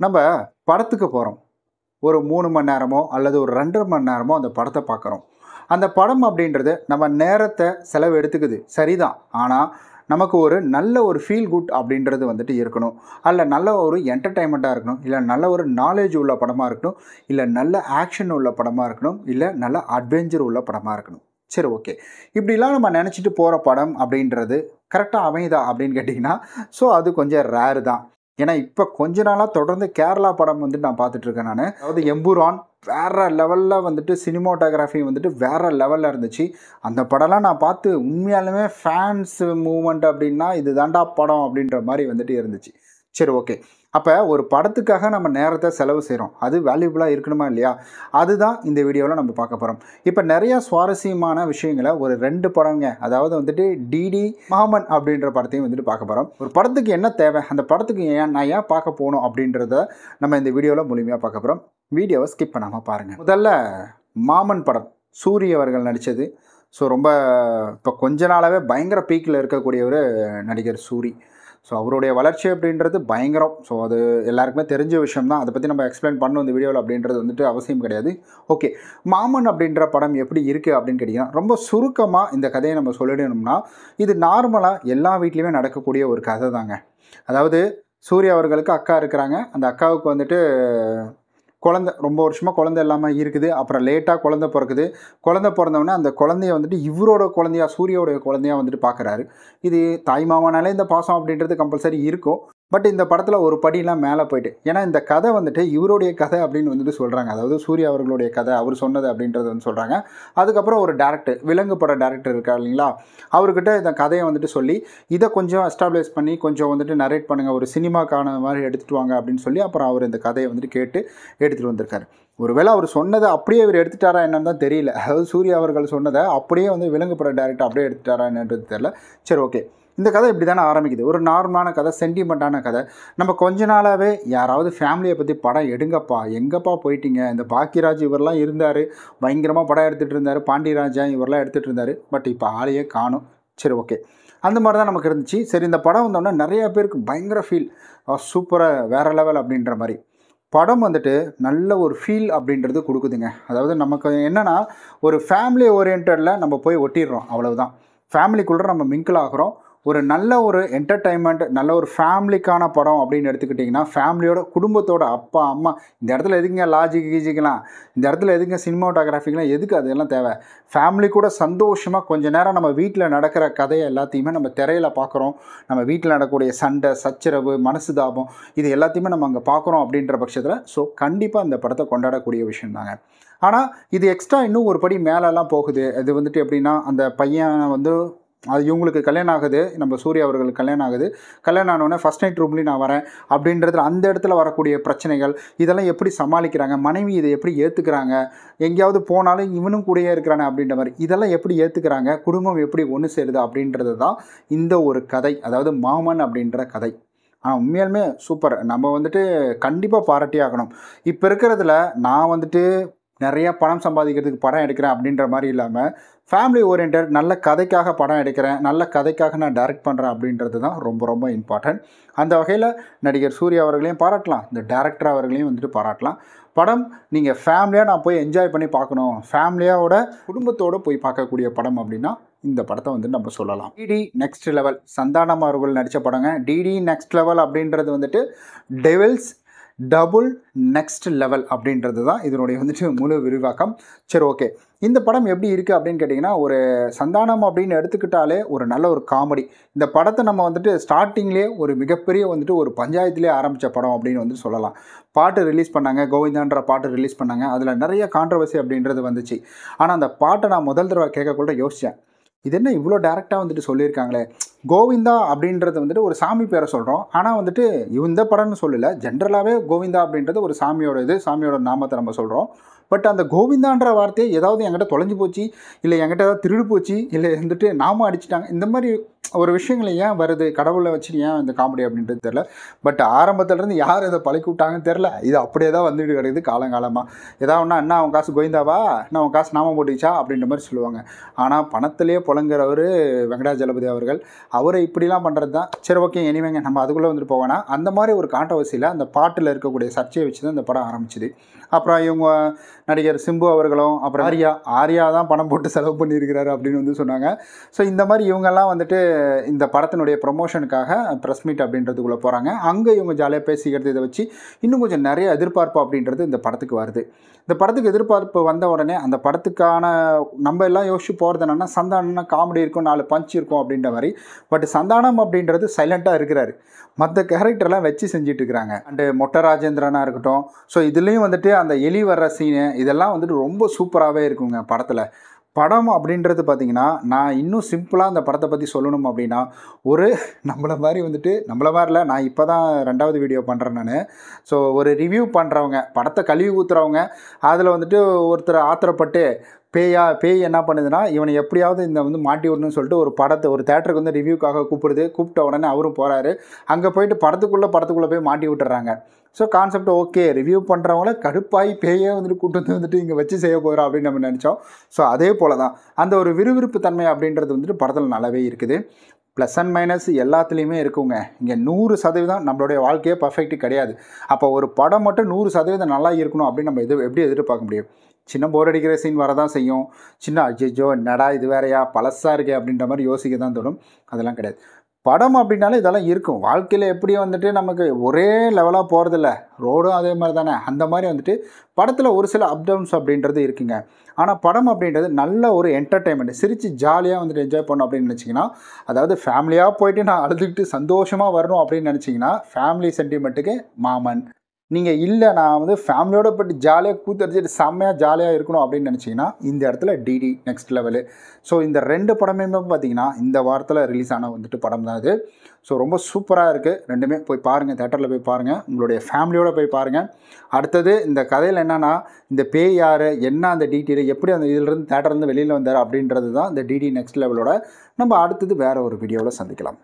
நம்ம படத்துக்கு போகிறோம். ஒரு 3 மணி நேரமோ அல்லது ஒரு 2.5 மணி நேரமோ அந்த படத்தை பார்க்குறோம். அந்த படம் அப்படின்றது நம்ம நேரத்தை செலவு எடுத்துக்குது சரிதான். ஆனால் நமக்கு ஒரு நல்ல ஒரு ஃபீல் குட் அப்படின்றது வந்துட்டு இருக்கணும். அல்ல நல்ல ஒரு என்டர்டெயின்மெண்ட்டாக இருக்கணும், இல்லை நல்ல ஒரு நாலேஜ் உள்ள படமாக இருக்கணும், இல்லை நல்ல ஆக்ஷன் உள்ள படமாக இருக்கணும், இல்லை நல்ல அட்வென்ச்சர் உள்ள படமாக இருக்கணும். சரி, ஓகே. இப்படிலாம் நம்ம நினச்சிட்டு போகிற படம் அப்படின்றது கரெக்டாக அமையுதா அப்படின்னு கேட்டிங்கன்னா, ஸோ அது கொஞ்சம் ரேரு தான். ஏன்னா இப்போ கொஞ்ச நாளாக தொடர்ந்து கேரளா படம் வந்துட்டு நான் பார்த்துட்ருக்கேன் நான். அதாவது எம்புரான் வேறு லெவலில் வந்துட்டு சினிமாட்டோகிராஃபி வந்துட்டு வேறு லெவலில் இருந்துச்சு. அந்த படம்லாம் நான் பார்த்து உண்மையாலுமே ஃபேன்ஸ் மூமெண்ட் அப்படின்னா இது தாண்டா படம் அப்படின்ற மாதிரி வந்துட்டு இருந்துச்சு. சரி, ஓகே. அப்போ ஒரு படத்துக்காக நம்ம நேரத்தை செலவு செய்கிறோம், அது வேல்யூபுளாக இருக்கணுமா இல்லையா? அதுதான் இந்த வீடியோவில் நம்ம பார்க்க போகிறோம். இப்போ நிறையா சுவாரஸ்யமான விஷயங்களை ஒரு 2 படங்க, அதாவது வந்துட்டு டிடி மாமன் அப்படின்ற படத்தையும் வந்துட்டு பார்க்க போகிறோம். ஒரு படத்துக்கு என்ன தேவை, அந்த படத்துக்கு நான் ஏன் பார்க்க போகணும் அப்படின்றத நம்ம இந்த வீடியோவில் முழுமையாக பார்க்க போகிறோம். வீடியோவை ஸ்கிப் பண்ணாமல் பாருங்கள். முதல்ல மாமன் படம் சூரிய அவர்கள் நடித்தது. ஸோ ரொம்ப இப்போ கொஞ்ச நாளாகவே பயங்கர பீக்கில் இருக்கக்கூடிய ஒரு நடிகர் சூரி. ஸோ அவருடைய வளர்ச்சி அப்படின்றது பயங்கரம். ஸோ அது எல்லாருக்குமே தெரிஞ்ச விஷயம் தான். அதை பற்றி நம்ம எக்ஸ்பிளைன் பண்ணணும் இந்த வீடியோவில் அப்படின்றது வந்துட்டு அவசியம் கிடையாது. ஓகே, மாமன் அப்படின்ற படம் எப்படி இருக்குது அப்படின்னு கேட்டிங்கன்னா, ரொம்ப சுருக்கமாக இந்த கதையை நம்ம சொல்லிடணும்னா, இது நார்மலாக எல்லா வீட்லேயுமே நடக்கக்கூடிய ஒரு கதை தாங்க. அதாவது சூர்யா அவர்களுக்கு அக்கா இருக்கிறாங்க. அந்த அக்காவுக்கு வந்துட்டு குழந்தை ரொம்ப வருஷமாக குழந்தை இல்லாமல் இருக்குது. அப்புறம் லேட்டாக குழந்தை பிறக்குது. குழந்தை பிறந்தவொடனே அந்த குழந்தைய வந்துட்டு இவரோட குழந்தையா, சூர்யாவுடைய குழந்தையா வந்துட்டு பார்க்குறாரு. இது தாய் மாமனாலே இந்த பாசம் அப்படின்றது கம்பல்சரி இருக்கும். பட் இந்த படத்தில் ஒரு படியெலாம் மேலே போயிட்டு, ஏன்னா இந்த கதை வந்துட்டு இவருடைய கதை அப்படின்னு வந்துட்டு சொல்கிறாங்க. அதாவது சூர்யா அவர்களுடைய கதை, அவர் சொன்னது அப்படின்றது வந்து சொல்கிறாங்க. அதுக்கப்புறம் ஒரு டேரக்டர், விலங்கு பட டேரக்டர் இருக்கார் இல்லைங்களா, அவர்கிட்ட இந்த கதையை வந்துட்டு சொல்லி இதை கொஞ்சம் எஸ்டாப்ளிஷ் பண்ணி கொஞ்சம் வந்துட்டு நரேட் பண்ணுங்கள், ஒரு சினிமாக்கான மாதிரி எடுத்துகிட்டு வாங்க அப்படின்னு சொல்லி அப்புறம் அவர் இந்த கதையை வந்துட்டு கேட்டு எடுத்துகிட்டு வந்திருக்காரு. ஒருவேளை அவர் சொன்னதை அப்படியே இவர் எடுத்துட்டாரா என்னன்னு தான் தெரியல. அதாவது சூர்யா அவர்கள் சொன்னதை அப்படியே வந்து விலங்கு பட டேரக்டர் அப்படியே எடுத்துட்டாரா என்னன்றது தெரியல. சரி, ஓகே. இந்த கதை இப்படி தானே ஆரம்பிக்குது. ஒரு நார்மலான கதை, சென்டிமெண்ட்டான கதை. நம்ம கொஞ்ச நாளாகவே யாராவது ஃபேமிலியை பற்றி படம் எடுங்கப்பா, எங்கப்பா போயிட்டீங்க, இந்த பாக்கியராஜ் இவரெலாம் இருந்தார், பயங்கரமாக படம் எடுத்துகிட்டு இருந்தார், பாண்டியராஜா இவரெலாம் எடுத்துகிட்டு இருந்தார், பட் இப்போ ஆளையே காணும். சரி, ஓகே. அந்த மாதிரி தான் நமக்கு இருந்துச்சு. சரி, இந்த படம் வந்தோடனே நிறையா பேருக்கு பயங்கர ஃபீல், சூப்பராக வேறு லெவல் அப்படின்ற மாதிரி. படம் வந்துட்டு நல்ல ஒரு ஃபீல் அப்படின்றது கொடுக்குதுங்க. அதாவது நமக்கு என்னென்னா, ஒரு ஃபேமிலி ஓரியன்டில் நம்ம போய் ஒட்டிடுறோம், அவ்வளவுதான். ஃபேமிலிக்குள்ளே நம்ம மிங்கிள் ஆகிறோம். ஒரு நல்ல ஒரு என்டர்டைன்மெண்ட், நல்ல ஒரு ஃபேமிலிக்கான படம் அப்படின்னு எடுத்துக்கிட்டிங்கன்னா, ஃபேமிலியோட குடும்பத்தோட அப்பா அம்மா, இந்த இடத்துல எதுக்குங்க லாஜிக் கீஜிக்கலாம், இந்த இடத்துல எதுங்க சினிமாட்டோகிராஃபிக்கெலாம், எதுக்கு அதெல்லாம் தேவை? ஃபேமிலி கூட சந்தோஷமாக கொஞ்சம் நேரம் நம்ம வீட்டில் நடக்கிற கதையை எல்லாத்தையுமே நம்ம திரையில் பார்க்குறோம். நம்ம வீட்டில் நடக்கக்கூடிய சண்டை, சச்சரவு, மனசுதாபம், இது எல்லாத்தையுமே நம்ம அங்கே பார்க்குறோம் அப்படின்ற பட்சத்தில் ஸோ கண்டிப்பாக இந்த படத்தை கொண்டாடக்கூடிய விஷயம் தாங்க. ஆனால் இது எக்ஸ்ட்ரா இன்னும் ஒரு படி மேலெல்லாம் போகுது. இது வந்துட்டு எப்படின்னா, அந்த பையன் வந்து அது இவங்களுக்கு கல்யாணம் ஆகுது, நம்ம சூர்யா அவர்களுக்கு கல்யாணம் ஆகுது. கல்யாணம் ஆனோடனே ஃபஸ்ட் நைட் ரூம்லேயும் நான் வரேன் அப்படின்றதுல அந்த இடத்துல வரக்கூடிய பிரச்சனைகள், இதெல்லாம் எப்படி சமாளிக்கிறாங்க, மனைவி இதை எப்படி ஏற்றுக்கிறாங்க, எங்கேயாவது போனாலும் இவனும் கூடயே இருக்கிறானே அப்படின்ற மாதிரி இதெல்லாம் எப்படி ஏற்றுக்கிறாங்க, குடும்பம் எப்படி ஒன்று சேருது அப்படின்றது தான் இந்த ஒரு கதை, அதாவது மாமன் அப்படின்ற கதை. ஆனால் உண்மையாலுமே சூப்பர். நம்ம வந்துட்டு கண்டிப்பாக பாராட்டி ஆகணும். இப்போ இருக்கிறதுல நான் வந்துட்டு நிறையா பணம் சம்பாதிக்கிறதுக்கு படம் எடுக்கிறேன் அப்படின்ற மாதிரி இல்லாமல், ஃபேமிலி ஓரியன்ட் நல்ல கதைக்காக படம் எடுக்கிறேன், நல்ல கதைக்காக நான் டைரக்ட் பண்ணுறேன் அப்படின்றது தான் ரொம்ப ரொம்ப இம்பார்ட்டன்ட். அந்த வகையில் நடிகர் சூர்யா அவர்களையும் பாராட்டலாம், இந்த டேரக்டர் அவர்களையும் வந்துட்டு பாராட்டலாம். படம் நீங்கள் ஃபேமிலியாக நான் போய் என்ஜாய் பண்ணி பார்க்கணும், ஃபேமிலியோட குடும்பத்தோடு போய் பார்க்கக்கூடிய படம் அப்படின்னா இந்த படத்தை வந்து நம்ம சொல்லலாம். டிடி நெக்ஸ்ட் லெவல், சந்தானம் அவர்கள் நடித்த படங்க. டிடி நெக்ஸ்ட் லெவல் அப்படின்றது வந்துட்டு டெவில்ஸ் டபுள் நெக்ஸ்ட் லெவல் அப்படின்றது தான் இதனுடைய வந்துட்டு முழு விரிவாக்கம். சரி, ஓகே. இந்த படம் எப்படி இருக்குது அப்படின்னு கேட்டிங்கன்னா, ஒரு சந்தானம் அப்படின்னு எடுத்துக்கிட்டாலே ஒரு நல்ல ஒரு காமெடி. இந்த படத்தை நம்ம வந்துட்டு ஸ்டார்டிங்லேயே ஒரு மிகப்பெரிய வந்துட்டு ஒரு பஞ்சாயத்துலேயே ஆரம்பித்த படம் அப்படின்னு வந்து சொல்லலாம். பாட்டு ரிலீஸ் பண்ணாங்க, கோவிந்தான்ற பாட்டு ரிலீஸ் பண்ணாங்க. அதில் நிறைய கான்ட்ரவர்சி அப்படின்றது வந்துச்சு. ஆனால் அந்த பாட்டை நான் முதல் தடவை கேட்கக்குள்ள யோசித்தேன், இது என்ன இவ்வளோ டேரெக்டாக வந்துட்டு சொல்லியிருக்காங்களே. கோவிந்தா அப்படின்றது வந்துட்டு ஒரு சாமி பேரை சொல்கிறோம், ஆனால் வந்துட்டு இந்த படம்னு சொல்லலை, ஜென்ரலாகவே கோவிந்தா அப்படின்றது ஒரு சாமியோட இது, சாமியோட நாமத்தை நம்ம சொல்கிறோம். பட் அந்த கோவிந்தான்ற வார்த்தையை ஏதாவது என்கிட்ட தொலைஞ்சு போச்சு, இல்லை என்கிட்ட ஏதாவது திருடு போச்சு, இல்லை வந்துட்டு நாம அடிச்சிட்டாங்க, இந்த மாதிரி ஒரு விஷயங்கள் ஏன் வருது, கடவுளை வச்சு ஏன் இந்த காமெடி அப்படின்றது தெரில. பட் ஆரம்பத்துலேருந்து யார் இதை பழக்கி விட்டாங்கன்னு தெரில, இது அப்படியே தான் வந்துட்டு கிடையாது காலங்காலமாக. ஏதாவதுனா என்ன அவன் காசு கோவிந்தாவா, என்ன அவன் காசு நாம போட்டுச்சா அப்படின்ற மாதிரி சொல்லுவாங்க. ஆனால் பணத்திலேயே புலங்குறவர் வெங்கடாஜலபதி அவர்கள், அவரை இப்படிலாம் பண்ணுறது தான். சரி ஓகே, எனிவேங்க நம்ம அதுக்குள்ளே வந்துட்டு போவேனா. அந்த மாதிரி ஒரு கான்ட்ரவர்சியில் அந்த பாட்டில் இருக்கக்கூடிய சர்ச்சையை வச்சு தான் இந்த படம் ஆரம்பிச்சுது. அப்புறம் இவங்க நடிகர் சிம்பு அவர்களும் அப்புறம் ஆர்யா தான் பணம் போட்டு செலவு பண்ணியிருக்கிறாரு அப்படின்னு வந்து சொன்னாங்க. ஸோ இந்த மாதிரி இவங்கெல்லாம் வந்துட்டு இந்த படத்தினுடைய ப்ரமோஷனுக்காக ப்ரெஸ் மீட் அப்படின்றதுக்குள்ளே போகிறாங்க. அங்கே இவங்க ஜாலியாக பேசிக்கிறது, இதை வச்சு இன்னும் கொஞ்சம் நிறைய எதிர்பார்ப்பு அப்படின்றது இந்த படத்துக்கு வருது. இந்த படத்துக்கு எதிர்பார்ப்பு வந்த உடனே அந்த படத்துக்கான நம்ம எல்லாம் யோசிச்சு போகிறது என்னென்னா, சந்தானம்னா காமெடி இருக்கும், 4 பஞ்ச் இருக்கும் அப்படின்ற மாதிரி. பட் சந்தானம் அப்படின்றது சைலண்ட்டாக இருக்கிறாரு, மற்ற கேரக்டர்லாம் வச்சு செஞ்சுட்டு இருக்கிறாங்க. அண்டு மொட்டை ராஜேந்திரனாக இருக்கட்டும். ஸோ இதுலேயும் வந்துட்டு அந்த எலி வர்ற சீனு இதெல்லாம் வந்துட்டு ரொம்ப சூப்பராகவே இருக்குங்க படத்தில். படம் அப்படின்றது பார்த்திங்கன்னா, நான் இன்னும் சிம்பிளாக அந்த படத்தை பற்றி சொல்லணும் அப்படின்னா, ஒரு நம்மளை மாதிரி வந்துட்டு நம்மளை மாதிரில நான் இப்போ தான் 2வது வீடியோ பண்ணுறேன் நான். ஸோ ஒரு ரிவ்யூ பண்ணுறவங்க, படத்தை கழுவி ஊற்றுறவங்க, அதில் வந்துட்டு ஒருத்தர் ஆத்திரப்பட்டு பேய் என்ன பண்ணுதுன்னா, இவனை எப்படியாவது இந்த வந்து மாட்டி விடணும்னு சொல்லிட்டு ஒரு படத்தை ஒரு தேட்டருக்கு வந்து ரிவ்யூக்காக கூப்பிட்ட உடனே அவரும் போகிறாரு. அங்கே போயிட்டு படத்துக்குள்ளே போய் மாட்டி விட்டுறாங்க. ஸோ கான்செப்ட் ஓகே, ரிவ்யூ பண்ணுறவங்கள கடுப்பாகி பேயே வந்துட்டு கூட்டு வந்துட்டு இங்கே வச்சு செய்ய போகிறோம் அப்படின்னு நம்ம நினச்சோம். ஸோ அதே போல் தான் அந்த ஒரு விறுவிறுப்பு தன்மை அப்படின்றது வந்துட்டு படத்தில் நல்லாவே இருக்குது. ப்ளஸ் அண்ட் மைனஸ் எல்லாத்துலேயுமே இருக்குங்க. இங்கே 100% நம்மளுடைய வாழ்க்கையே பர்ஃபெக்ட் கிடையாது. அப்போ ஒரு படம் மட்டும் 100% நல்லா இருக்கணும் அப்படின்னு நம்ம எப்படி எதிர்பார்க்க முடியும்? சின்ன போர் அடிக்கிற சீன் வரதான் செய்யும். சின்ன அஜ்ஜோ என்னடா இது வேறையா பழசாக இருக்கே அப்படின்ற மாதிரி யோசிக்க தான் தோணும். அதெல்லாம் கிடையாது. படம் அப்படின்னாலே இதெல்லாம் இருக்கும். வாழ்க்கையில் எப்படி வந்துட்டு நமக்கு ஒரே லெவலாக போகிறதில்ல, ரோடும் அதே மாதிரி தானே. அந்த மாதிரி வந்துட்டு படத்தில் ஒரு சில அப் டவுன்ஸ் அப்படின்றது இருக்குங்க. ஆனால் படம் அப்படின்றது நல்ல ஒரு என்டர்டெயின்மெண்ட், சிரித்து ஜாலியாக வந்துட்டு என்ஜாய் பண்ணணும் அப்படின்னு நினச்சிங்கன்னா, அதாவது ஃபேமிலியாக போயிட்டு நான் அழுதுகிட்டு சந்தோஷமாக வரணும் அப்படின்னு நினச்சிங்கன்னா ஃபேமிலி சென்டிமெண்ட்டுக்கு மாமன். நீங்கள் இல்லை நான் வந்து ஃபேமிலியோடு போய்ட்டு ஜாலியாக கூத்தடிச்சிட்டு செம்மையாக ஜாலியாக இருக்கணும் அப்படின்னு நினச்சிங்கன்னா இந்த இடத்துல டிடி நெக்ஸ்ட் லெவலு. ஸோ இந்த 2 படமே பார்த்தீங்கன்னா இந்த வாரத்தில் ரிலீஸ் ஆன வந்துட்டு படம் தான் இது. ஸோ ரொம்ப சூப்பராக இருக்குது. ரெண்டுமே போய் பாருங்கள், தேட்டரில் போய் பாருங்கள், உங்களுடைய ஃபேமிலியோடு போய் பாருங்கள். அடுத்தது இந்த கதையில் என்னென்னா, இந்த பேய் யார், என்ன அந்த டீட்டெயில், எப்படி அந்த இதிலிருந்து தேட்டர்லேருந்து வெளியில் வந்தார் அப்படின்றது தான் இந்த டிடி நெக்ஸ்ட் லெவலோட. நம்ம அடுத்தது வேறு ஒரு வீடியோவில் சந்திக்கலாம்.